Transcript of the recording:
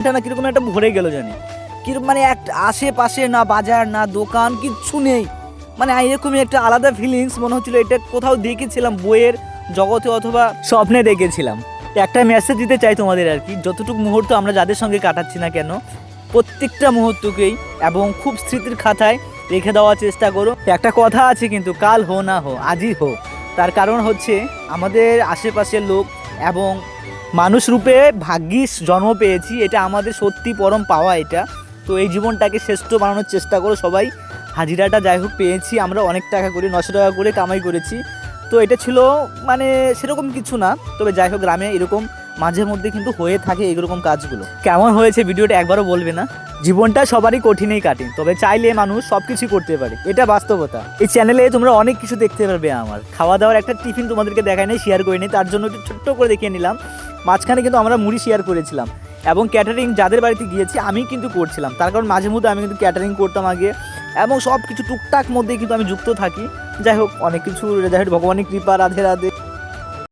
এটা না কিরকম একটা ভরে গেল জানি কিরকম, মানে একটা আশেপাশে না বাজার না দোকান কিচ্ছু নেই, মানে এরকমই একটা আলাদা ফিলিংস মনে হচ্ছিল এটা কোথাও দেখেছিলাম বইয়ের জগতে অথবা স্বপ্নে দেখেছিলাম। একটা মেসেজ দিতে চাই তোমাদের আর কি, যতটুকু মুহূর্ত আমরা যাদের সঙ্গে কাটাচ্ছি না কেন প্রত্যেকটা মুহূর্তকেই এবং খুব স্মৃতির খাতায় রেখে দেওয়ার চেষ্টা করো। একটা কথা আছে কিন্তু, কাল হো না হো আজই হো। তার কারণ হচ্ছে আমাদের আশেপাশের লোক এবং মানুষ রূপে ভাগ্যিস জন্ম পেয়েছি, এটা আমাদের সত্যি পরম পাওয়া এটা। তো এই জীবনটাকে শ্রেষ্ঠ বানানোর চেষ্টা করো সবাই। হাজিরাটা যাই হোক পেয়েছি আমরা, অনেক টাকা করে 900 টাকা করে কামাই করেছি। তো এটা ছিল মানে সেরকম কিছু না, তবে যাই হোক গ্রামে এরকম মাঝে মধ্যে কিন্তু হয়ে থাকে এইরকম কাজগুলো। কেমন হয়েছে ভিডিওটা একবারও বলবে না? জীবনটা সবারই কঠিনই কাটে, তবে চাইলে মানুষ সব কিছুই করতে পারে, এটা বাস্তবতা। এই চ্যানেলে তোমরা অনেক কিছু দেখতে পারবে। আমার খাওয়া দাওয়ার একটা টিফিন তোমাদেরকে দেখায় নাই, শেয়ার করে নিই, তার জন্য একটু ছোট্ট করে দেখিয়ে নিলাম। মাঝখানে কিন্তু আমরা মুড়ি শেয়ার করেছিলাম এবং ক্যাটারিং যাদের বাড়িতে গিয়েছি আমি কিন্তু করছিলাম, তার কারণ মাঝে মধ্যে আমি কিন্তু ক্যাটারিং করতাম আগে এবং সব কিছু টুকটাক মধ্যেই কিন্তু আমি যুক্ত থাকি। যাই হোক অনেক কিছু, যাই হোক ভগবানের কৃপা, রাধে রাধে।